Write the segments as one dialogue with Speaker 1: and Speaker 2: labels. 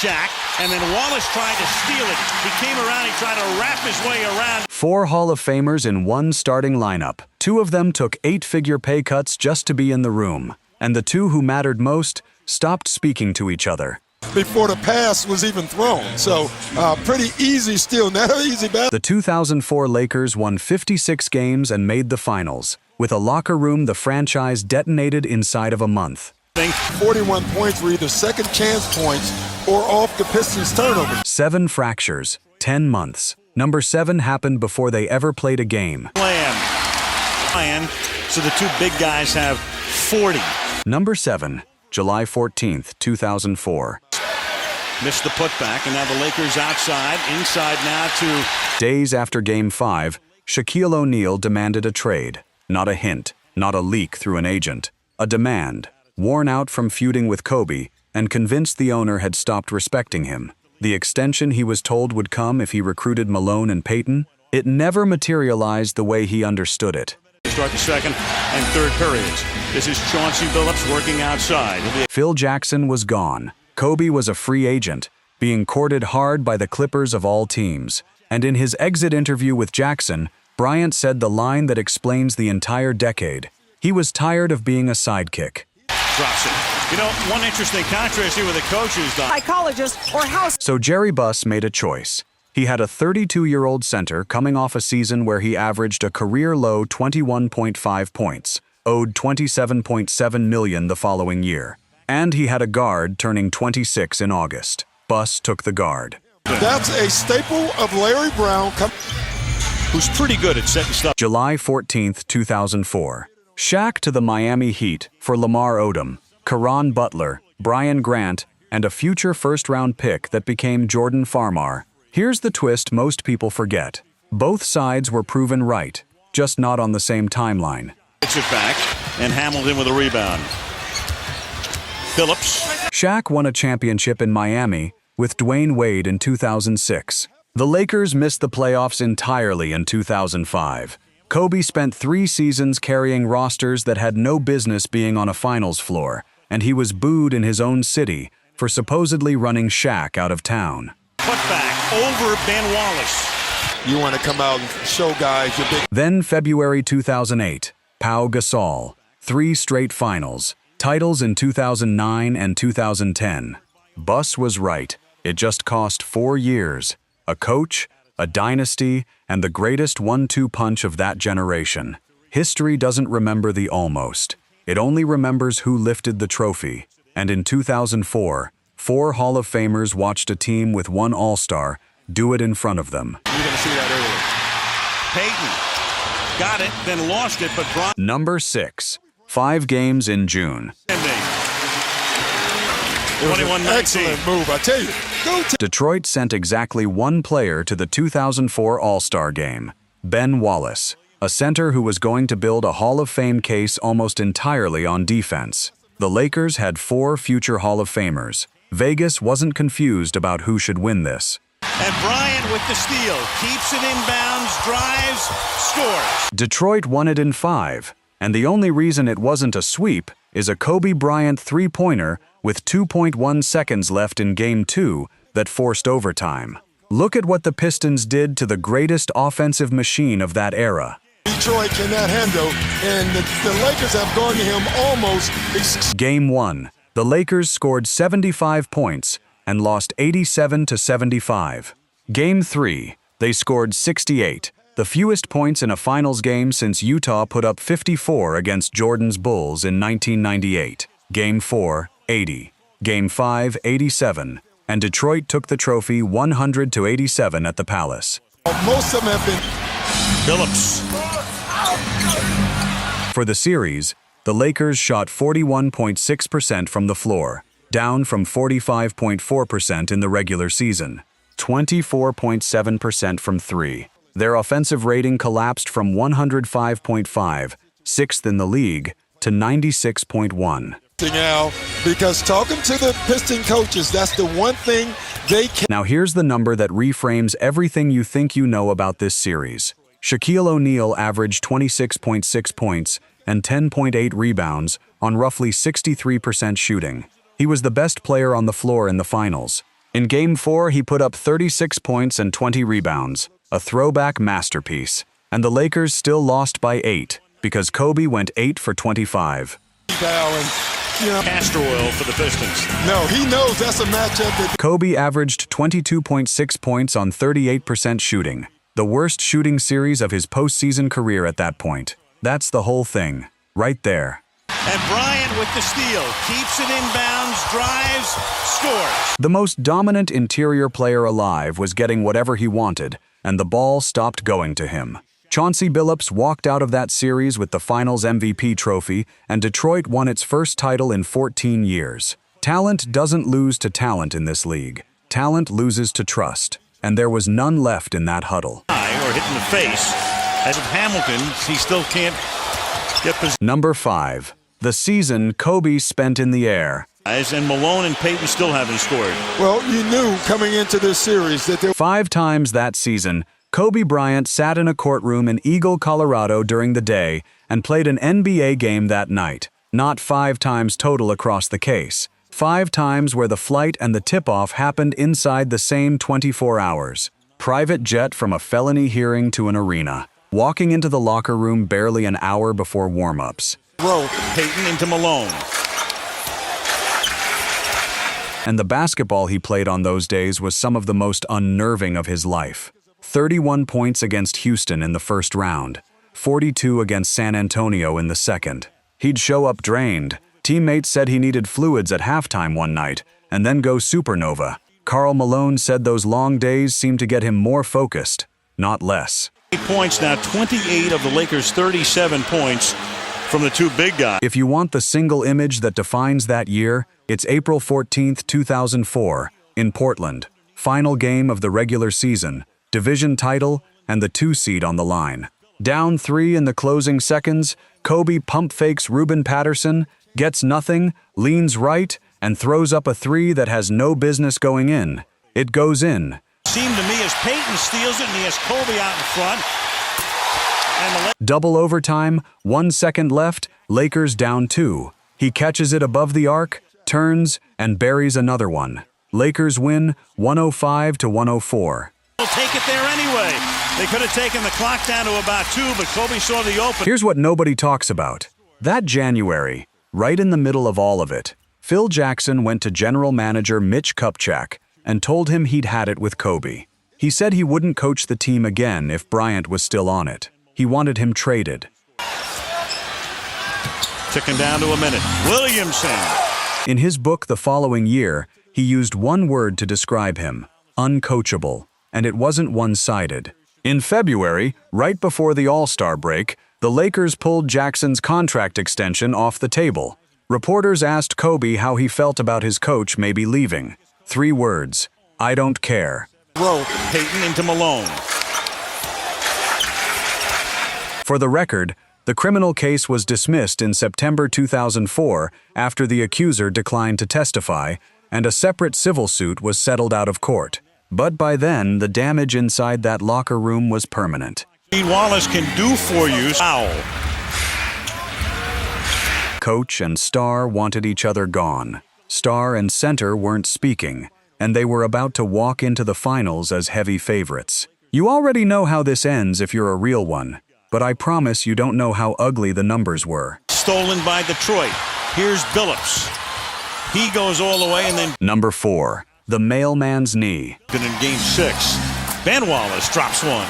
Speaker 1: Shaq, and then Wallace tried to steal it. He came around, he tried to wrap his way around.
Speaker 2: 4 Hall of Famers in one starting lineup. 2 of them took 8-figure pay cuts just to be in the room. And the 2 who mattered most stopped speaking to each other.
Speaker 3: Before the pass was even thrown. So pretty easy still, not an easy battle.
Speaker 2: The 2004 Lakers won 56 games and made the finals. With a locker room the franchise detonated inside of a month.
Speaker 3: 41 points were either second chance points or off the Pistons' turnover.
Speaker 2: 7 fractures, 10 months. Number 7 happened before they ever played a game.
Speaker 1: Bryant, so the 2 big guys have 40.
Speaker 2: Number 7, July 14th, 2004.
Speaker 1: Missed the putback, and now the Lakers inside now to...
Speaker 2: Days after Game 5, Shaquille O'Neal demanded a trade. Not a hint, not a leak through an agent. A demand. Worn out from feuding with Kobe, and convinced the owner had stopped respecting him. The extension he was told would come if he recruited Malone and Payton, it never materialized the way he understood it.
Speaker 1: Start the second and third periods. This is Chauncey Billups working outside.
Speaker 2: Phil Jackson was gone. Kobe was a free agent, being courted hard by the Clippers of all teams. And in his exit interview with Jackson, Bryant said the line that explains the entire decade. He was tired of being a sidekick.
Speaker 1: Drops it. You know, one interesting contrast here with the coaches,
Speaker 4: psychologist or house.
Speaker 2: So Jerry Buss made a choice. He had a 32-year-old center coming off a season where he averaged a career-low 21.5 points, owed $27.7 million the following year. And he had a guard turning 26 in August. Buss took the guard.
Speaker 3: That's a staple of Larry Brown,
Speaker 1: who's pretty good at setting stuff.
Speaker 2: July 14th, 2004. Shaq to the Miami Heat for Lamar Odom, Caron Butler, Brian Grant, and a future first-round pick that became Jordan Farmar. Here's the twist most people forget. Both sides were proven right, just not on the same timeline.
Speaker 1: Gets it back, and Hamilton with a rebound. Phillips.
Speaker 2: Shaq won a championship in Miami with Dwayne Wade in 2006. The Lakers missed the playoffs entirely in 2005. Kobe spent 3 seasons carrying rosters that had no business being on a finals floor, and he was booed in his own city for supposedly running Shaq out of town.
Speaker 1: Putback over Ben Wallace.
Speaker 3: You want to come out and show guys your big...
Speaker 2: Then February 2008, Pau Gasol. 3 straight finals. Titles in 2009 and 2010. Buss was right. It just cost 4 years. A coach, a dynasty, and the greatest 1-2 punch of that generation. History doesn't remember the almost. It only remembers who lifted the trophy. And in 2004, 4 Hall of Famers watched a team with 1 All-Star do it in front of them.
Speaker 3: You're going to see that
Speaker 1: Payton got it, then lost it, but Bryant.
Speaker 2: Number 6. 5 games in June.
Speaker 1: 21-19.
Speaker 3: Excellent move, I tell you.
Speaker 2: Detroit sent exactly 1 player to the 2004 All-Star Game, Ben Wallace, a center who was going to build a Hall of Fame case almost entirely on defense. The Lakers had 4 future Hall of Famers. Vegas wasn't confused about who should win this.
Speaker 1: And Bryant with the steal, keeps it inbounds, drives, scores.
Speaker 2: Detroit won it in 5, and the only reason it wasn't a sweep is a Kobe Bryant 3-pointer with 2.1 seconds left in Game 2 that forced overtime. Look at what the Pistons did to the greatest offensive machine of that era.
Speaker 3: Detroit cannot handle, and the Lakers have gone to him almost.
Speaker 2: Game 1, the Lakers scored 75 points and lost 87-75. Game 3, they scored 68, the fewest points in a finals game since Utah put up 54 against Jordan's Bulls in 1998. Game 4, 80. Game 5, 87. And Detroit took the trophy 100-87 at the Palace.
Speaker 3: Most of them have been...
Speaker 1: Phillips.
Speaker 2: For the series, the Lakers shot 41.6% from the floor, down from 45.4% in the regular season. 24.7% from 3. Their offensive rating collapsed from 105.5, 6th in the league, to 96.1.
Speaker 3: Now, because talking to the Piston coaches, that's the one thing they can...
Speaker 2: Now here's the number that reframes everything you think you know about this series. Shaquille O'Neal averaged 26.6 points and 10.8 rebounds on roughly 63% shooting. He was the best player on the floor in the finals. In Game 4, he put up 36 points and 20 rebounds, a throwback masterpiece. And the Lakers still lost by 8, because Kobe went 8 for 25.
Speaker 1: Castor oil for the Pistons.
Speaker 3: No, he knows that's a matchup that
Speaker 2: Kobe averaged 22.6 points on 38% shooting, the worst shooting series of his postseason career at that point. That's the whole thing, right there.
Speaker 1: And Bryant with the steal. Keeps it inbounds, drives, scores.
Speaker 2: The most dominant interior player alive was getting whatever he wanted, and the ball stopped going to him. Chauncey Billups walked out of that series with the Finals MVP trophy, and Detroit won its first title in 14 years. Talent doesn't lose to talent in this league. Talent loses to trust, and there was none left in that huddle.
Speaker 1: Or hit in the face. As of Hamilton, he still can't get position.
Speaker 2: Number 5. The season Kobe spent in the air.
Speaker 1: And Malone and Payton still haven't scored.
Speaker 3: well, you knew coming into this series that there
Speaker 2: 5 times that season, Kobe Bryant sat in a courtroom in Eagle, Colorado during the day and played an NBA game that night. Not 5 times total across the case. 5 times where the flight and the tip-off happened inside the same 24 hours. Private jet from a felony hearing to an arena. Walking into the locker room barely an hour before warm-ups.
Speaker 3: row.
Speaker 1: Payton into Malone.
Speaker 2: And the basketball he played on those days was some of the most unnerving of his life. 31 points against Houston in the first round, 42 against San Antonio in the second. He'd show up drained. Teammates said he needed fluids at halftime one night, and then go supernova. Karl Malone said those long days seemed to get him more focused, not less.
Speaker 1: 8 points now, 28 of the Lakers' 37 points from the two big guys.
Speaker 2: If you want the single image that defines that year, it's April 14th, 2004, in Portland. Final game of the regular season, division title, and the 2 seed on the line. Down 3 in the closing seconds, Kobe pump fakes Ruben Patterson, gets nothing, leans right, and throws up a 3 that has no business going in. It goes in.
Speaker 1: Seemed to me as Payton steals it and he has Kobe out in front. And the
Speaker 2: Double overtime, 1 second left, Lakers down 2. He catches it above the arc, turns, and buries another one. Lakers win 105 to 104.
Speaker 1: will take it there anyway. They could have taken the clock down to about 2, but Kobe saw the open.
Speaker 2: Here's what nobody talks about. That January, right in the middle of all of it, Phil Jackson went to general manager Mitch Kupchak and told him he'd had it with Kobe. He said he wouldn't coach the team again if Bryant was still on it. He wanted him traded.
Speaker 1: Ticking down to a minute. Williamson.
Speaker 2: In his book the following year, he used one word to describe him: uncoachable. And it wasn't one-sided. In February, right before the All-Star break, the Lakers pulled Jackson's contract extension off the table. Reporters asked Kobe how he felt about his coach maybe leaving. 3 words: I don't care.
Speaker 3: row.
Speaker 1: Payton into Malone.
Speaker 2: For the record, the criminal case was dismissed in September 2004 after the accuser declined to testify, and a separate civil suit was settled out of court. But by then, the damage inside that locker room was permanent.
Speaker 1: Wallace can do for you. Foul.
Speaker 2: Coach and star wanted each other gone. Star and center weren't speaking, and they were about to walk into the finals as heavy favorites. You already know how this ends if you're a real one, but I promise you don't know how ugly the numbers were.
Speaker 1: Stolen by Detroit. Here's Billups. He goes all the way and then
Speaker 2: Number 4. The mailman's knee.
Speaker 1: in Game 6. Ben Wallace drops one.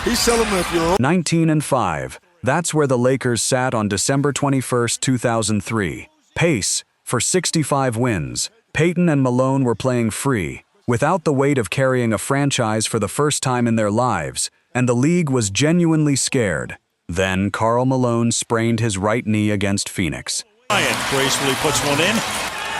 Speaker 3: He's telling him if you're
Speaker 2: 19-5. That's where the Lakers sat on December 21, 2003. Pace for 65 wins. Payton and Malone were playing free, without the weight of carrying a franchise for the first time in their lives, and the league was genuinely scared. Then Karl Malone sprained his right knee against Phoenix.
Speaker 1: Bryant gracefully puts one in.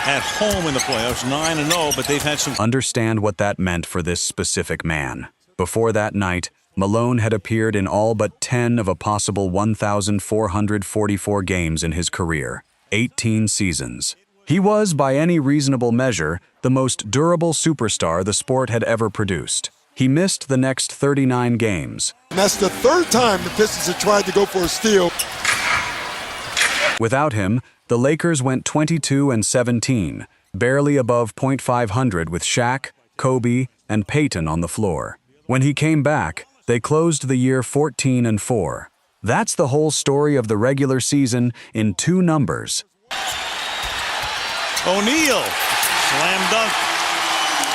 Speaker 1: At home in the playoffs, 9-0, but they've had some.
Speaker 2: Understand what that meant for this specific man. Before that night, Malone had appeared in all but 10 of a possible 1,444 games in his career, 18 seasons. He was, by any reasonable measure, the most durable superstar the sport had ever produced. He missed the next 39 games.
Speaker 3: And that's the 3rd time the Pistons have tried to go for a steal.
Speaker 2: Without him, the Lakers went 22-17, barely above .500 with Shaq, Kobe, and Payton on the floor. When he came back, they closed the year 14-4. That's the whole story of the regular season in 2 numbers.
Speaker 1: O'Neal, slam dunk.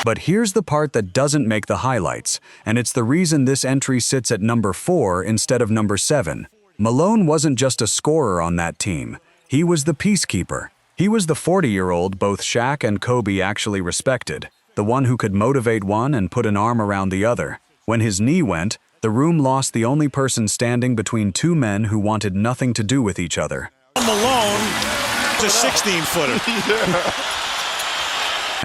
Speaker 2: But here's the part that doesn't make the highlights, and it's the reason this entry sits at number 4 instead of number 7. Malone wasn't just a scorer on that team. He was the peacekeeper. He was the 40-year-old both Shaq and Kobe actually respected, the one who could motivate one and put an arm around the other. When his knee went, the room lost the only person standing between 2 men who wanted nothing to do with each other.
Speaker 1: Malone, a 16-footer.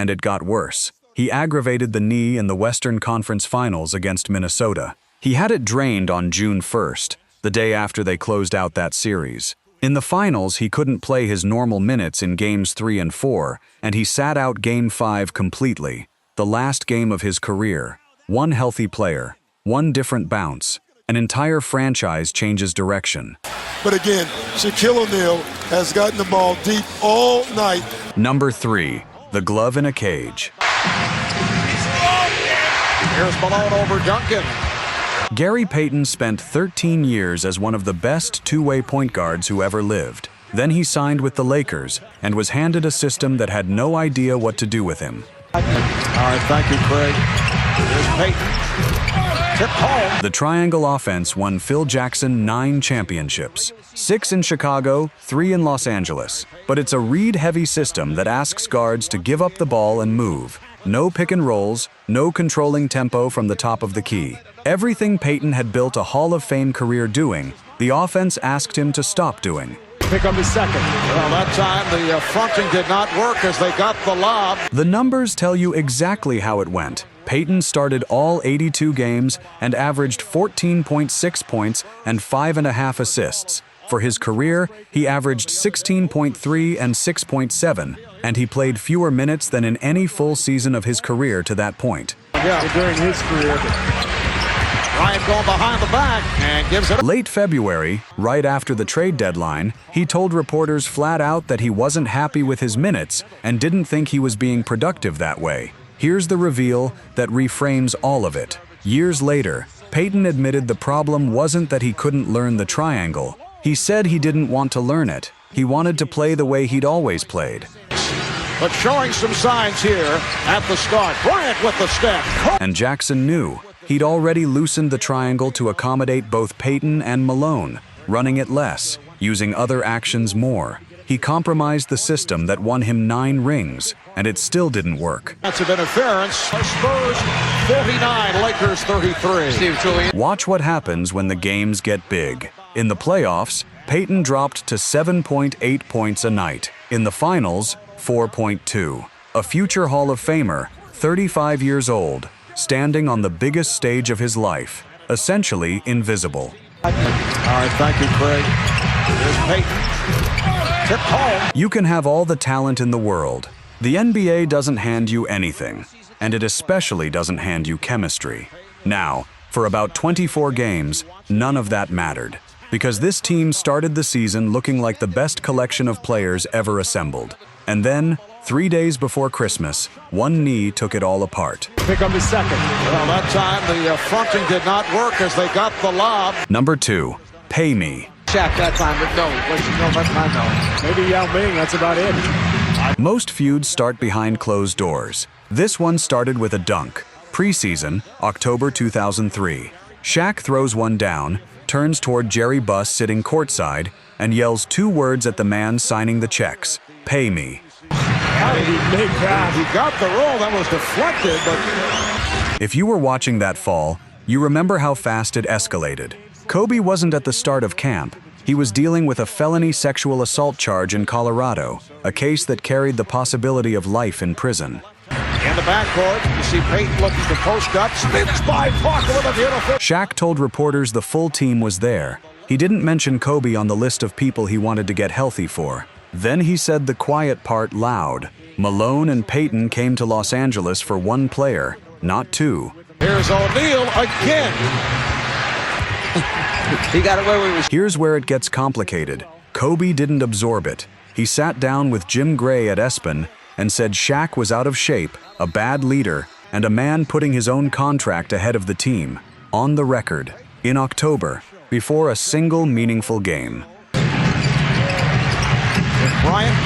Speaker 2: And it got worse. He aggravated the knee in the Western Conference Finals against Minnesota. He had it drained on June 1st, the day after they closed out that series. In the finals, he couldn't play his normal minutes in Games 3 and 4, and he sat out Game 5 completely, the last game of his career. One healthy player, one different bounce. An entire franchise changes direction.
Speaker 3: But again, Shaquille O'Neal has gotten the ball deep all night.
Speaker 2: Number 3, the glove in a cage.
Speaker 4: Here's Malone over Duncan.
Speaker 2: Gary Payton spent 13 years as one of the best two-way point guards who ever lived. Then he signed with the Lakers and was handed a system that had no idea what to do with him.
Speaker 4: All right, thank you, Craig. Here's Payton. Tipped home.
Speaker 2: The triangle offense won Phil Jackson 9 championships, 6 in Chicago, 3 in Los Angeles. But it's a read-heavy system that asks guards to give up the ball and move. No pick and rolls, no controlling tempo from the top of the key. Everything Payton had built a Hall of Fame career doing, the offense asked him to stop doing.
Speaker 4: Pick up his second. Well, that time the fronting did not work as they got the lob.
Speaker 2: The numbers tell you exactly how it went. Payton started all 82 games and averaged 14.6 points and 5.5 assists. For his career, he averaged 16.3 and 6.7, and he played fewer minutes than in any full season of his career to that point.
Speaker 4: Yeah, during his career. Bryant going behind the back and gives it.
Speaker 2: Late February, right after the trade deadline, he told reporters flat out that he wasn't happy with his minutes and didn't think he was being productive that way. Here's the reveal that reframes all of it. Years later, Payton admitted the problem wasn't that he couldn't learn the triangle. He said he didn't want to learn it. He wanted to play the way he'd always played.
Speaker 4: But showing some signs here at the start. Bryant with the step.
Speaker 2: And Jackson knew. He'd already loosened the triangle to accommodate both Payton and Malone, running it less, using other actions more. He compromised the system that won him 9 rings, and it still didn't work.
Speaker 4: That's an interference. Spurs 49, Lakers 33.
Speaker 2: Watch what happens when the games get big. In the playoffs, Payton dropped to 7.8 points a night. In the finals, 4.2. A future Hall of Famer, 35 years old, standing on the biggest stage of his life, essentially invisible.
Speaker 4: All right, thank you, Craig. Here's Payton. Tipped home.
Speaker 2: You can have all the talent in the world. The NBA doesn't hand you anything, and it especially doesn't hand you chemistry. Now, for about 24 games, none of that mattered, because this team started the season looking like the best collection of players ever assembled. And then, 3 days before Christmas, one knee took it all apart.
Speaker 4: Pick up his second. Well, that time the fronting did not work as they got the lob.
Speaker 2: Number 2, pay me.
Speaker 4: Shaq that time, but no. What you know about time, no. Maybe Yao Ming, that's about it.
Speaker 2: Most feuds start behind closed doors. This one started with a dunk. Preseason, October 2003. Shaq throws one down, turns toward Jerry Buss sitting courtside, and yells 2 words at the man signing the checks. Pay me.
Speaker 4: How did he make that? He got the roll, that was deflected, but...
Speaker 2: If you were watching that fall, you remember how fast it escalated. Kobe wasn't at the start of camp. He was dealing with a felony sexual assault charge in Colorado, a case that carried the possibility of life in prison.
Speaker 4: In the backcourt, you see Payton looking to post up, spins by Parker with a beautiful...
Speaker 2: Shaq told reporters the full team was there. He didn't mention Kobe on the list of people he wanted to get healthy for. Then he said the quiet part loud. Malone and Payton came to Los Angeles for 1 player, not 2.
Speaker 4: Here's O'Neal again. He got away with it.
Speaker 2: Here's where it gets complicated. Kobe didn't absorb it. He sat down with Jim Gray at ESPN and said Shaq was out of shape, a bad leader, and a man putting his own contract ahead of the team, on the record, in October, before a single meaningful game.
Speaker 4: Bryant.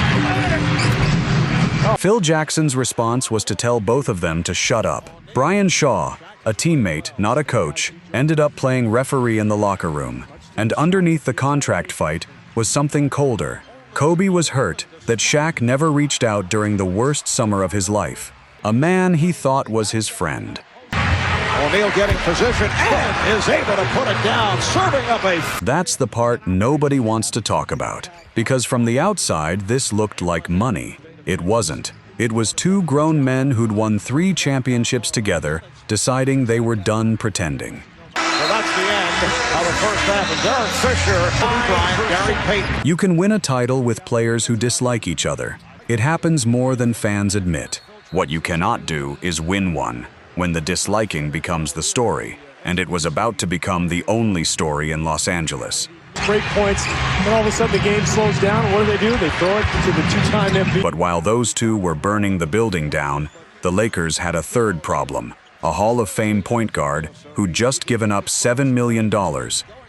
Speaker 2: Phil Jackson's response was to tell both of them to shut up. Brian Shaw, a teammate, not a coach, ended up playing referee in the locker room. And underneath the contract fight was something colder. Kobe was hurt that Shaq never reached out during the worst summer of his life. A man he thought was his friend.
Speaker 4: O'Neal getting position and is able to put it down, serving up a...
Speaker 2: That's the part nobody wants to talk about. Because from the outside, this looked like money. It wasn't. It was two grown men who'd won 3 championships together, deciding they were done pretending.
Speaker 4: Well, that's the end of the first half. And Derek Fisher, Bryant, Gary Payton.
Speaker 2: You can win a title with players who dislike each other. It happens more than fans admit. What you cannot do is win one, when the disliking becomes the story, and it was about to become the only story in Los Angeles.
Speaker 5: Break points, and all of a sudden the game slows down. What do? They throw it to the 2-time MVP.
Speaker 2: But while those two were burning the building down, the Lakers had a third problem. A Hall of Fame point guard who'd just given up $7 million,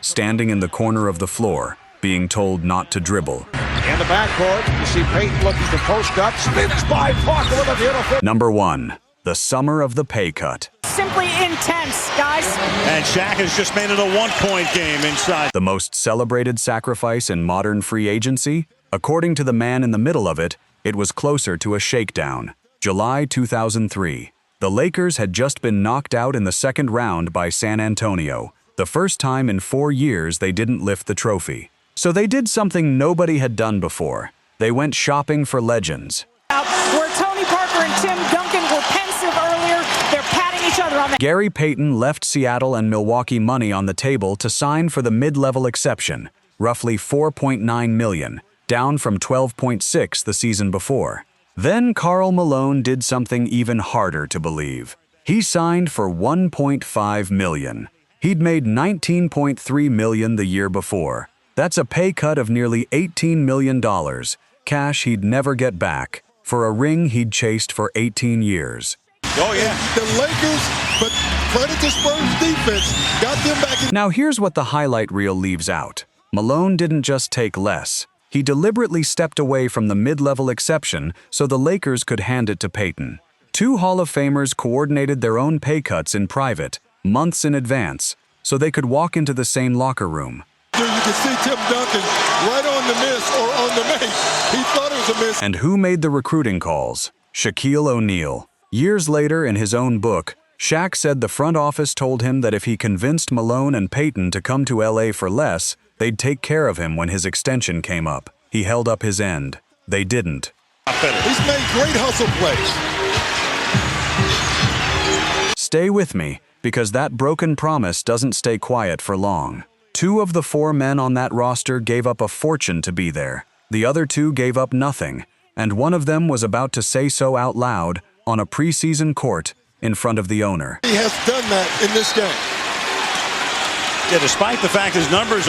Speaker 2: standing in the corner of the floor, being told not to dribble.
Speaker 4: In the backcourt, you see Payton looking to post up, spins by Parker with a beautiful...
Speaker 2: Number 1. The summer of the pay cut.
Speaker 6: Simply intense, guys.
Speaker 1: And Shaq has just made it a 1-point game inside.
Speaker 2: The most celebrated sacrifice in modern free agency? According to the man in the middle of it, it was closer to a shakedown. July 2003. The Lakers had just been knocked out in the second round by San Antonio, the first time in 4 years they didn't lift the trophy. So they did something nobody had done before. They went shopping for legends.
Speaker 6: Where Tony Parker and Tim Duncan were pensive earlier, they're patting each other on the...
Speaker 2: Gary Payton left Seattle and Milwaukee money on the table to sign for the mid-level exception, roughly $4.9 million, down from $12.6 the season before. Then Karl Malone did something even harder to believe. He signed for $1.5 million. He'd made $19.3 million the year before. That's a pay cut of nearly $18 million, cash he'd never get back, for a ring he'd chased for 18 years.
Speaker 3: Oh, yeah. The Lakers, but credit to Spurs defense, got them back in.
Speaker 2: Now here's what the highlight reel leaves out. Malone didn't just take less. He deliberately stepped away from the mid-level exception so the Lakers could hand it to Payton. 2 Hall of Famers coordinated their own pay cuts in private, months in advance, so they could walk into the same locker room.
Speaker 3: You can see Tim Duncan right on the miss or on the make. He thought it was a miss.
Speaker 2: And who made the recruiting calls? Shaquille O'Neal. Years later, in his own book, Shaq said the front office told him that if he convinced Malone and Payton to come to LA for less, they'd take care of him when his extension came up. He held up his end. They didn't.
Speaker 3: He's made great hustle plays.
Speaker 2: Stay with me, because that broken promise doesn't stay quiet for long. 2 of the 4 men on that roster gave up a fortune to be there. The other 2 gave up nothing, and one of them was about to say so out loud on a preseason court in front of the owner.
Speaker 3: He has done that in this game.
Speaker 1: Yeah, despite the fact his numbers